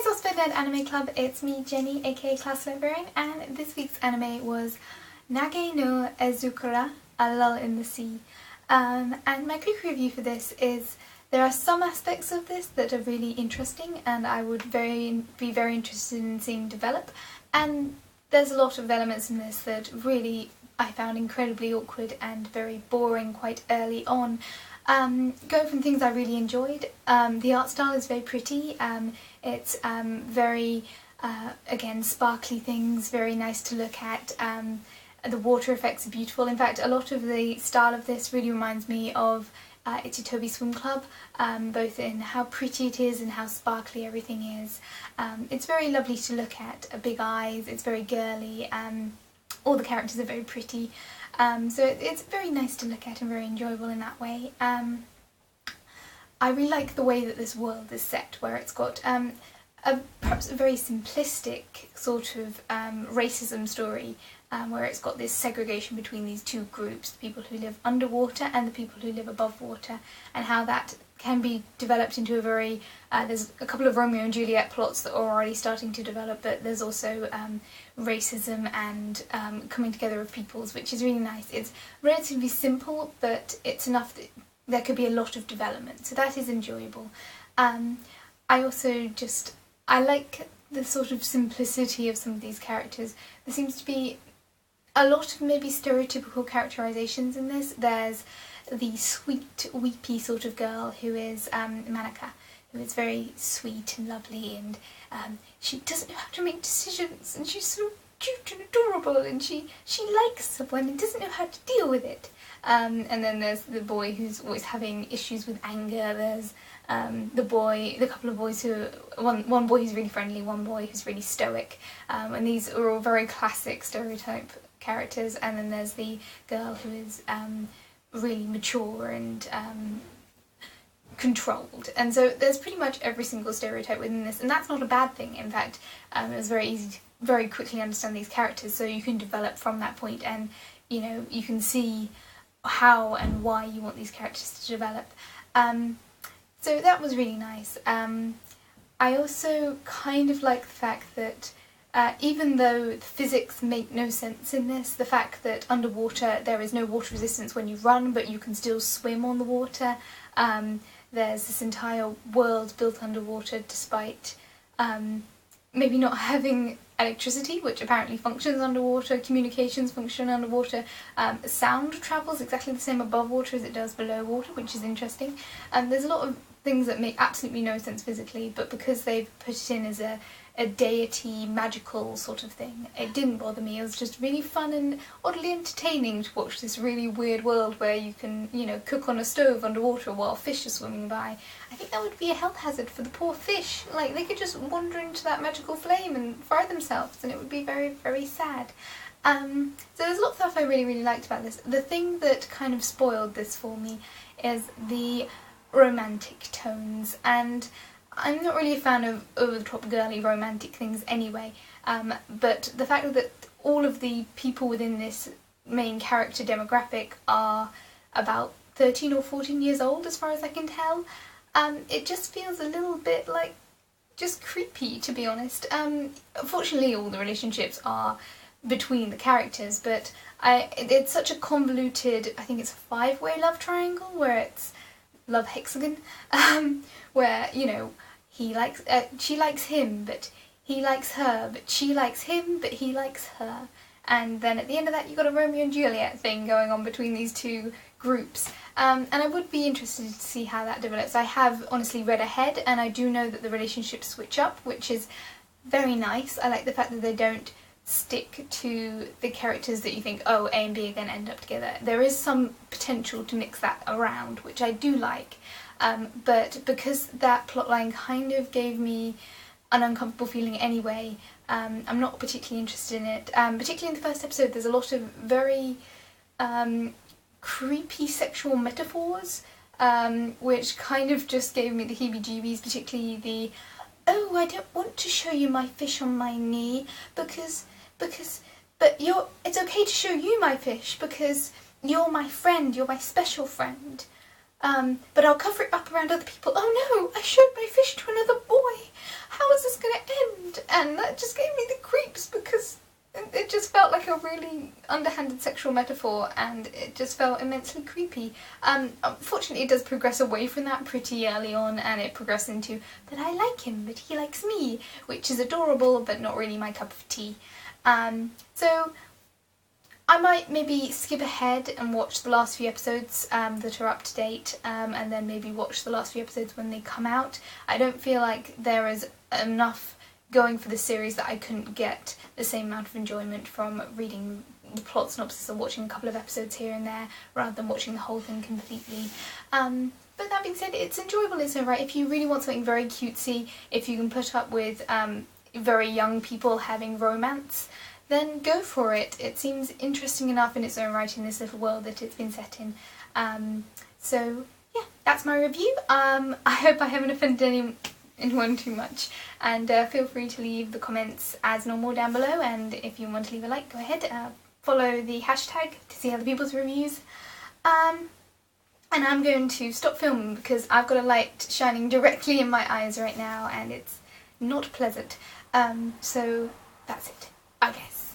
Hi SourceFedNerd Anime Club, it's me Jenny aka ClassyLibrarian, and this week's anime was Nagi-Asu, A Lull in the Sea. And my quick review for this is there are some aspects of this that are really interesting and I would be very interested in seeing develop, and there's a lot of elements in this that really I found incredibly awkward and very boring quite early on. Going from things I really enjoyed, the art style is very pretty, it's very, again, sparkly things, very nice to look at, the water effects are beautiful. In fact, a lot of the style of this really reminds me of Toby Swim Club, both in how pretty it is and how sparkly everything is. It's very lovely to look at, big eyes, it's very girly, all the characters are very pretty. So it's very nice to look at and very enjoyable in that way. I really like the way that this world is set, where it's got perhaps a very simplistic sort of racism story, where it's got this segregation between these two groups, the people who live underwater and the people who live above water, and how that can be developed into a very, there's a couple of Romeo and Juliet plots that are already starting to develop, but there's also racism and coming together of peoples, which is really nice. It's relatively simple, but it's enough that there could be a lot of development, so that is enjoyable. I also I like the sort of simplicity of some of these characters. There seems to be a lot of maybe stereotypical characterizations in this. There's the sweet, weepy sort of girl who is Manaka, who is very sweet and lovely, and she doesn't know how to make decisions, and she's so cute and adorable, and she likes someone and doesn't know how to deal with it. And then there's the boy who's always having issues with anger. There's the couple of boys who, one boy who's really friendly, one boy who's really stoic, and these are all very classic stereotype characters. And then there's the girl who is really mature and controlled, and so there's pretty much every single stereotype within this, and that's not a bad thing. In fact, it was very easy to very quickly understand these characters, so you can develop from that point, and you know, you can see how and why you want these characters to develop. So that was really nice. I also kind of like the fact that even though the physics make no sense in this, the fact that underwater there is no water resistance when you run, but you can still swim on the water. There's this entire world built underwater despite maybe not having electricity, which apparently functions underwater, communications function underwater, sound travels exactly the same above water as it does below water, which is interesting. There's a lot of things that make absolutely no sense physically, but because they've put it in as a deity, magical sort of thing, it didn't bother me. It was just really fun and oddly entertaining to watch this really weird world where you can, you know, cook on a stove underwater while fish are swimming by. I think that would be a health hazard for the poor fish. Like, they could just wander into that magical flame and fry themselves, and it would be very, very sad. So there's a lot of stuff I really, really liked about this. The thing that kind of spoiled this for me is the romantic tones, and I'm not really a fan of over-the-top girly romantic things anyway, but the fact that all of the people within this main character demographic are about 13 or 14 years old as far as I can tell, it just feels a little bit like just creepy, to be honest. Fortunately all the relationships are between the characters, but it's such a convoluted, I think it's a 5-way love triangle, where it's love hexagon, where, you know, she likes him, but he likes her, but she likes him, but he likes her. And then at the end of that you've got a Romeo and Juliet thing going on between these two groups. And I would be interested to see how that develops. I have honestly read ahead, and I do know that the relationships switch up, which is very nice. I like the fact that they don't stick to the characters that you think, oh, A and B are going to end up together. There is some potential to mix that around, which I do like. But because that plotline kind of gave me an uncomfortable feeling anyway, I'm not particularly interested in it. Particularly in the first episode, there's a lot of very creepy sexual metaphors, which kind of just gave me the heebie-jeebies, particularly the, oh, I don't want to show you my fish on my knee, but it's okay to show you my fish because you're my friend, you're my special friend. But I'll cover it up around other people. Oh no, I showed my fish to another boy. How is this going to and that just gave me the creeps because it just felt like a really underhanded sexual metaphor, and it just felt immensely creepy. Unfortunately, it does progress away from that pretty early on, and it progresses into, but I like him, but he likes me, which is adorable, but not really my cup of tea. So I might maybe skip ahead and watch the last few episodes that are up to date, and then maybe watch the last few episodes when they come out. I don't feel like there is enough going for the series that I couldn't get the same amount of enjoyment from reading the plot synopsis or watching a couple of episodes here and there rather than watching the whole thing completely. But that being said, it's enjoyable in its own right. If you really want something very cutesy, if you can put up with very young people having romance, then go for it. It seems interesting enough in its own right in this little world that it's been set in. So yeah, that's my review. I hope I haven't offended anyone too much, and feel free to leave the comments as normal down below, and if you want to leave a like, go ahead. Follow the hashtag to see other people's reviews. And I'm going to stop filming because I've got a light shining directly in my eyes right now and it's not pleasant. So that's it, I guess.